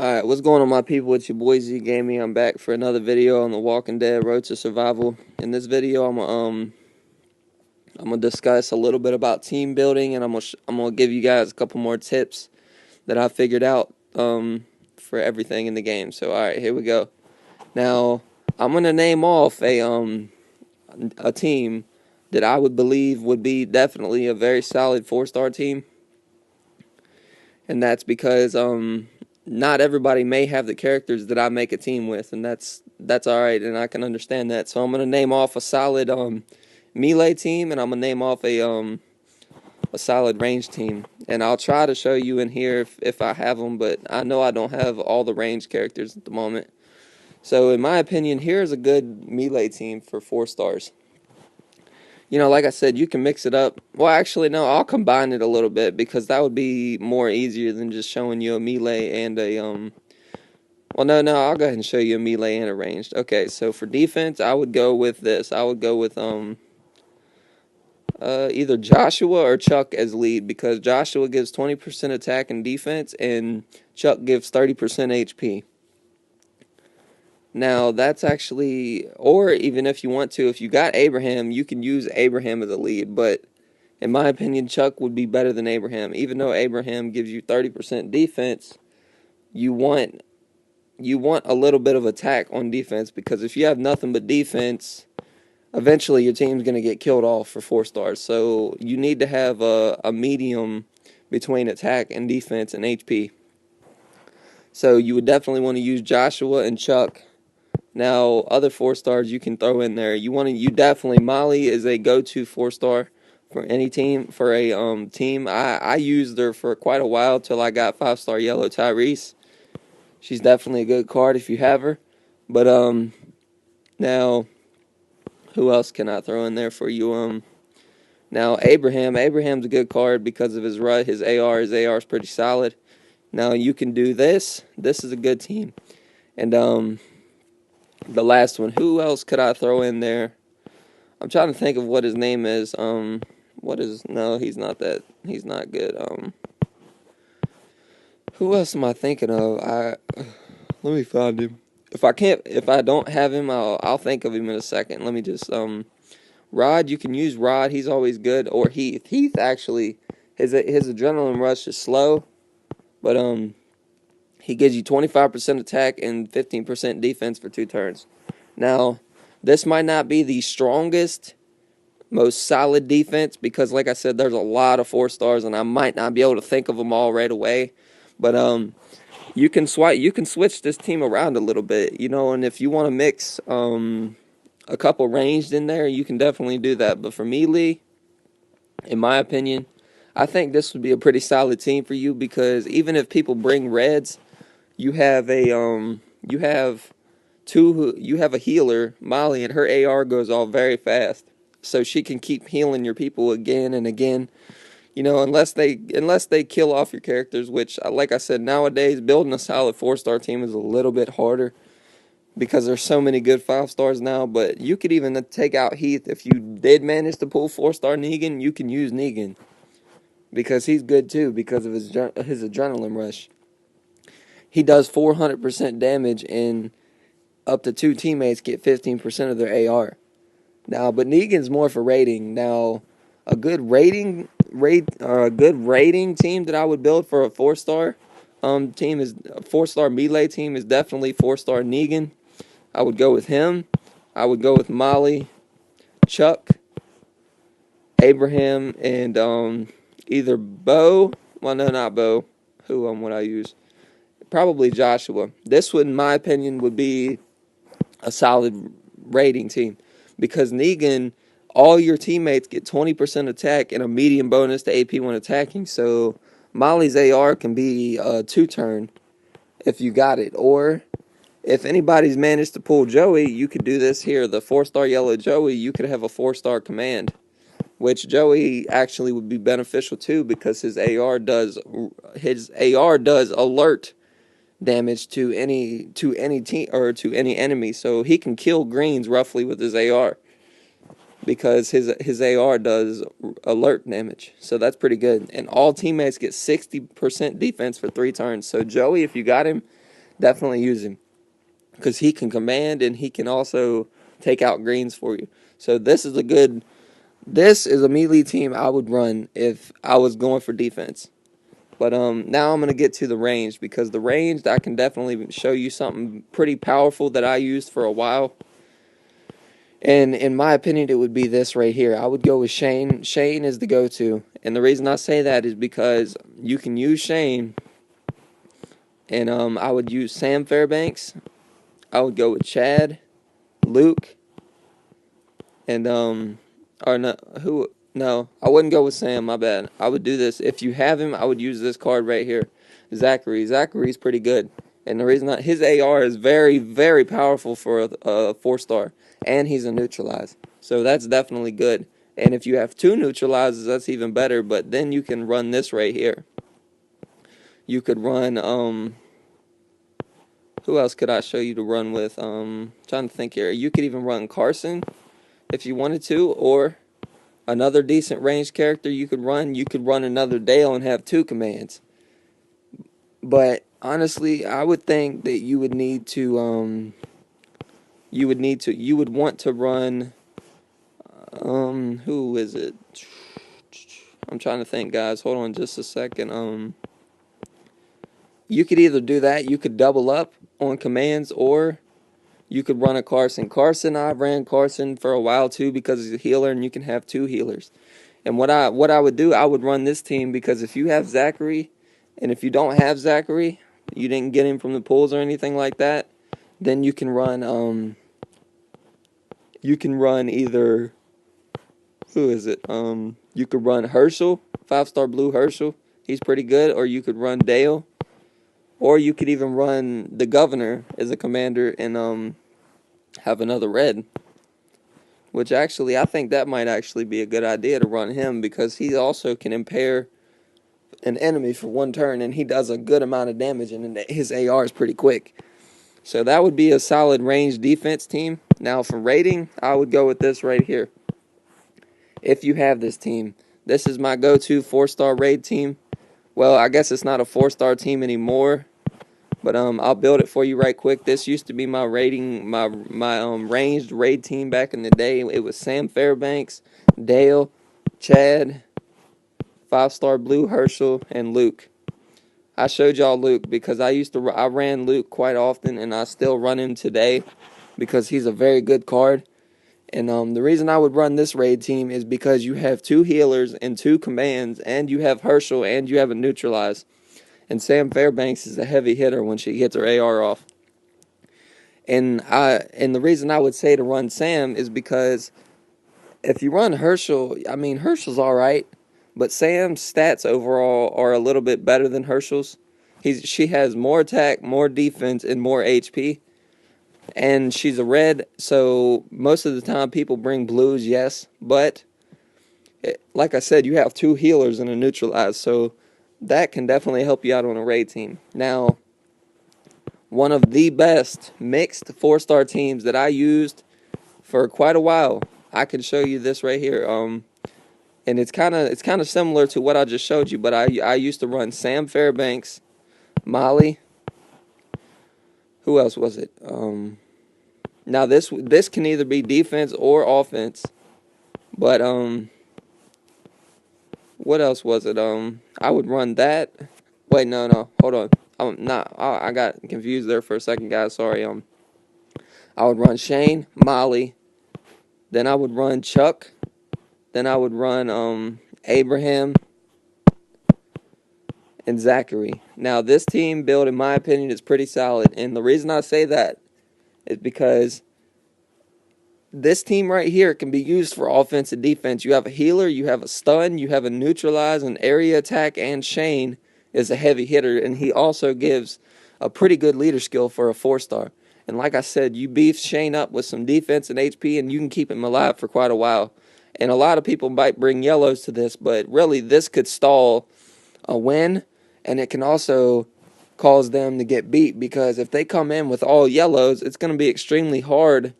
Alright, what's going on, my people? It's your boy Z Gaming. I'm back for another video on the Walking Dead Road to Survival. In this video, I'm gonna discuss a little bit about team building, and I'm gonna give you guys a couple more tips that I figured out for everything in the game. So, alright, here we go. Now, I'm gonna name off a team that I would believe would be definitely a very solid 4-star team, and that's because not everybody may have the characters that I make a team with, and that's all right, and I can understand that. So I'm gonna name off a solid melee team, and I'm gonna name off a solid range team, and I'll try to show you in here if I have them, but I know I don't have all the range characters at the moment. So in my opinion, here's a good melee team for 4 stars. You know, like I said, you can mix it up. Well, actually, no, I'll combine it a little bit because that would be more easier than just showing you a melee and a well, no, I'll go ahead and show you a melee and a ranged. Okay, so for defense, I would go with this. I would go with either Joshua or Chuck as lead, because Joshua gives 20% attack and defense, and Chuck gives 30% HP. Now, that's actually, or even if you want to, if you got Abraham, you can use Abraham as a lead, but in my opinion, Chuck would be better than Abraham. Even though Abraham gives you 30% defense, you want a little bit of attack on defense, because if you have nothing but defense, eventually your team's going to get killed off for 4 stars. So you need to have a medium between attack and defense and HP. So you would definitely want to use Joshua and Chuck. Now, other 4 stars you can throw in there. You definitely, Molly is a go-to 4-star for any team, for a team. I used her for quite a while till I got 5-star yellow Tyrese. She's definitely a good card if you have her. But now, who else can I throw in there for you? Now Abraham's a good card because of his rut, his AR. His AR is pretty solid. Now you can do this. This is a good team. And the last one, who else could I throw in there? I'm trying to think of what his name is. No, he's not that. He's not good. Who else am I thinking of? Let me find him. If I don't have him, I'll think of him in a second. Let me just Rod. You can use Rod. He's always good. Or Heath. Heath actually, his adrenaline rush is slow, but he gives you 25% attack and 15% defense for 2 turns. Now, this might not be the strongest, most solid defense, because like I said, there's a lot of 4 stars, and I might not be able to think of them all right away. But you can switch this team around a little bit, you know, and if you want to mix a couple ranged in there, you can definitely do that. But for me, Lee, in my opinion, I think this would be a pretty solid team for you, because even if people bring reds, you have you have a healer, Molly, and her AR goes off very fast, so she can keep healing your people again and again. You know, unless they kill off your characters, which, like I said, nowadays building a solid 4-star team is a little bit harder because there's so many good 5 stars now. But you could even take out Heath. If you did manage to pull 4-star Negan, you can use Negan because he's good too because of his adrenaline rush. He does 400% damage, and up to 2 teammates get 15% of their AR. Now, but Negan's more for rating. Now, a good rating team that I would build for a 4-star team is a 4-star melee team is definitely 4-star Negan. I would go with him. I would go with Molly, Chuck, Abraham, and either Bo. Well, no, not Bo. Who would I use? Probably Joshua. This would, in my opinion, would be a solid rating team, because Negan, all your teammates get 20% attack and a medium bonus to AP when attacking. So Molly's AR can be a 2-turn if you got it. Or if anybody's managed to pull Joey, you could do this here. The 4-star yellow Joey, you could have a 4-star command, which Joey actually would be beneficial too, because his AR does alert damage to any team or to any enemy, so he can kill greens roughly with his AR, because his AR does alert damage. So that's pretty good, and all teammates get 60% defense for 3 turns. So Joey, if you got him, definitely use him because he can command and he can also take out greens for you. So this is a melee team I would run if I was going for defense. But now I'm gonna get to the range because the range I can definitely show you something pretty powerful that I used for a while. And in my opinion, it would be this right here. I would go with Shane. Shane is the go-to, and the reason I say that is because you can use Shane, and I would use Sam Fairbanks. I would go with Chad, Luke, and or no, who? No, I wouldn't go with Sam. My bad. I would do this if you have him. I would use this card right here, Zachary. Zachary's pretty good, and the reason his AR is very, very powerful for a 4-star, and he's a neutralize, so that's definitely good. And if you have 2 neutralizes, that's even better. But then you can run this right here. You could run who else could I show you to run with? Trying to think here. You could even run Carson if you wanted to, or another decent range character you could run. You could run another Dale and have 2 commands. But honestly, I would think that you would need to you would want to run who is it? I'm trying to think, guys. Hold on just a second. You could either do that, you could double up on commands, or you could run a Carson. I ran Carson for a while too because he's a healer and you can have 2 healers. And what I would do, I would run this team because if you have Zachary, and if you don't have Zachary, you didn't get him from the pools or anything like that, then you can run either who is it? You could run Herschel, 5-star blue Herschel. He's pretty good, or you could run Dale, or you could even run the Governor as a commander and have another red. Which actually, I think that might actually be a good idea to run him because he also can impair an enemy for 1 turn, and he does a good amount of damage, and his AR is pretty quick. So that would be a solid range defense team. Now for rating, I would go with this right here. If you have this team, this is my go-to 4-star raid team. Well, I guess it's not a 4-star team anymore, but I'll build it for you right quick. This used to be my rating, my ranged raid team back in the day. It was Sam Fairbanks, Dale, Chad, 5-star blue Herschel, and Luke. I showed y'all Luke because I ran Luke quite often, and I still run him today because he's a very good card. And the reason I would run this raid team is because you have 2 healers and 2 commands, and you have Herschel, and you have a neutralize. And Sam Fairbanks is a heavy hitter when she gets her AR off. And the reason I would say to run Sam is because if you run Herschel, I mean Herschel's all right, but Sam's stats overall are a little bit better than Herschel's. She has more attack, more defense, and more HP. And she's a red, so most of the time people bring blues, yes. But, like I said, you have 2 healers and a neutralize, so that can definitely help you out on a raid team. Now, one of the best mixed 4-star teams that I used for quite a while, I can show you this right here. And it's kind of similar to what I just showed you, but I used to run Sam Fairbanks, Molly. Who else was it? Now this can either be defense or offense, but what else was it? I would run that. Wait, no, hold on. I got confused there for a second, guys. Sorry. I would run Shane, Molly, then I would run Chuck, then I would run Abraham and Zachary. Now this team build, in my opinion, is pretty solid, and the reason I say that is because this team right here can be used for offense and defense. You have a healer, you have a stun, you have a neutralize, an area attack, and Shane is a heavy hitter, and he also gives a pretty good leader skill for a 4-star. And like I said, you beef Shane up with some defense and HP, and you can keep him alive for quite a while. And a lot of people might bring yellows to this, but really this could stall a win, and it can also cause them to get beat, because if they come in with all yellows, it's going to be extremely hard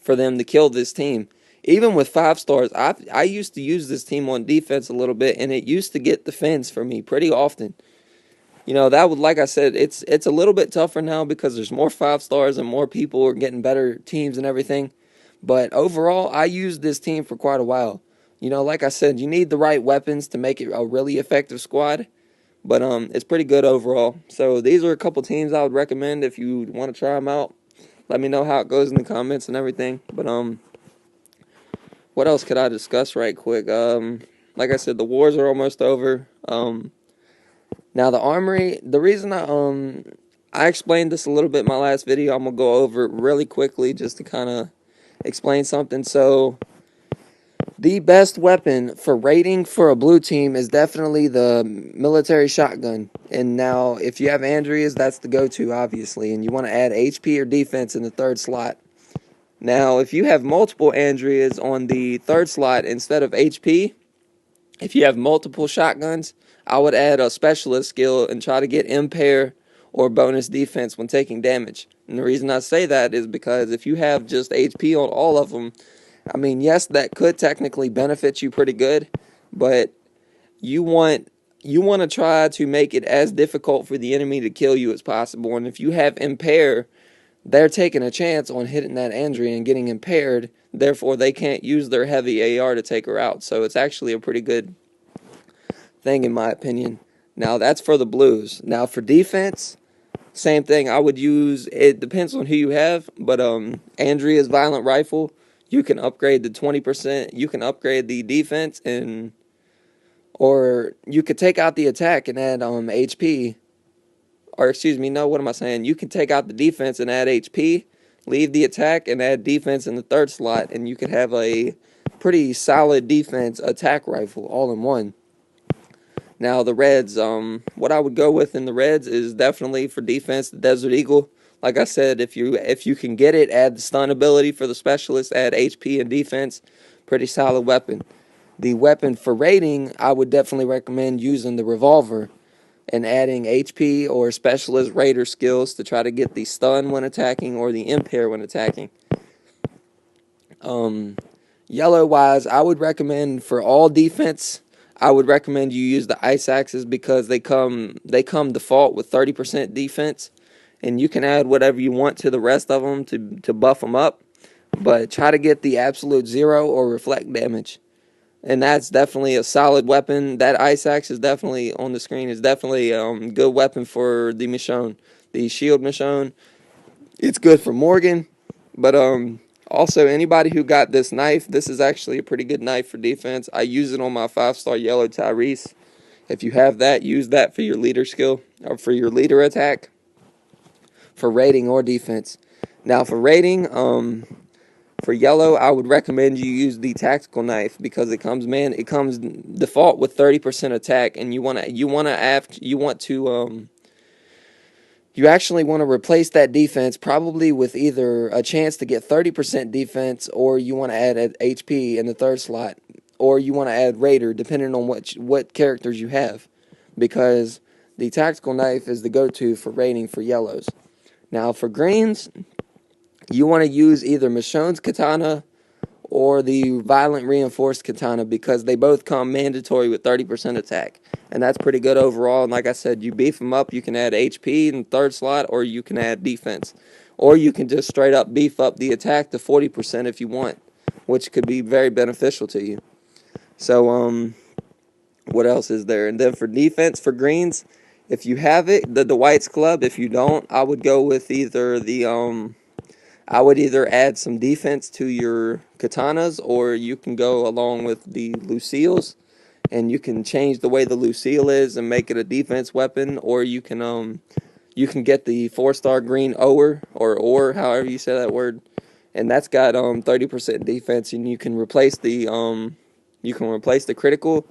for them to kill this team. Even with 5-stars, I used to use this team on defense a little bit, and it used to get defense for me pretty often. That would, like I said, it's a little bit tougher now because there's more 5 stars and more people are getting better teams and everything. But overall, I used this team for quite a while. Like I said, you need the right weapons to make it a really effective squad. But it's pretty good overall. So these are a couple teams I would recommend if you want to try them out. Let me know how it goes in the comments and everything. But what else could I discuss right quick? Like I said, the wars are almost over. Now the armory. The reason I explained this a little bit in my last video. I'm gonna go over it really quickly just to kind of explain something. So the best weapon for raiding for a blue team is definitely the military shotgun. And now, if you have Andreas, that's the go-to, obviously. And you want to add HP or defense in the third slot. Now, if you have multiple Andreas on the third slot instead of HP, if you have multiple shotguns, I would add a specialist skill and try to get impair or bonus defense when taking damage. And the reason I say that is because if you have just HP on all of them, I mean, yes, that could technically benefit you pretty good, but you want to try to make it as difficult for the enemy to kill you as possible. And if you have impair, they're taking a chance on hitting that Andrea and getting impaired. Therefore, they can't use their heavy AR to take her out. So it's actually a pretty good thing in my opinion. Now that's for the blues. Now for defense, same thing. I would use, it depends on who you have, but Andrea's violent rifle, you can upgrade the 20%. You can upgrade the defense or you could take out the attack and add HP. Or excuse me, no, what am I saying? You can take out the defense and add HP, leave the attack and add defense in the third slot, and you could have a pretty solid defense attack rifle all in one. Now the Reds, what I would go with in the Reds is definitely for defense the Desert Eagle. Like I said, if you can get it, add the stun ability for the specialist, add HP and defense, pretty solid weapon. The weapon for raiding, I would definitely recommend using the revolver and adding HP or specialist raider skills to try to get the stun when attacking or the impair when attacking. Yellow wise, I would recommend for all defense, I would recommend you use the ice axes because they come default with 30% defense, and you can add whatever you want to the rest of them to buff them up, but try to get the absolute 0 or reflect damage. And that's definitely a solid weapon. That ice axe is definitely on the screen. Is definitely a good weapon for the Michonne, the shield Michonne. It's good for Morgan, but also anybody who got this knife, this is actually a pretty good knife for defense. I use it on my 5-star yellow Tyrese. If you have that, use that for your leader skill or for your leader attack, for raiding or defense. Now for raiding, for yellow, I would recommend you use the tactical knife because it comes default with 30% attack, and you actually want to replace that defense probably with either a chance to get 30% defense, or you want to add HP in the third slot, or you want to add Raider, depending on what characters you have, because the tactical knife is the go-to for raiding for yellows. Now for greens, you want to use either Michonne's katana or the violent reinforced katana because they both come mandatory with 30% attack. And that's pretty good overall. And like I said, you beef them up, you can add HP in the third slot, or you can add defense. Or you can just straight up beef up the attack to 40% if you want, which could be very beneficial to you. So, what else is there? And then for defense, for greens, if you have it, the Dwight's Club. If you don't, I would go with either I would either add some defense to your katanas, or you can go along with the Lucille's, and you can change the way the Lucille is and make it a defense weapon, or you can get the 4-star green or however you say that word, and that's got 30% defense, and you can replace the critical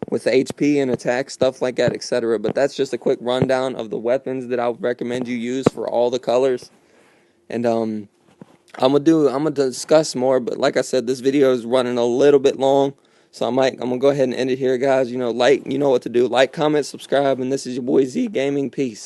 with the HP and attack, stuff like that, etc. But that's just a quick rundown of the weapons that I would recommend you use for all the colors. And I'm gonna discuss more, but like I said, this video is running a little bit long, so I'm gonna go ahead and end it here, guys. You know what to do. Like, comment, subscribe, and this is your boy Z Gaming. Peace.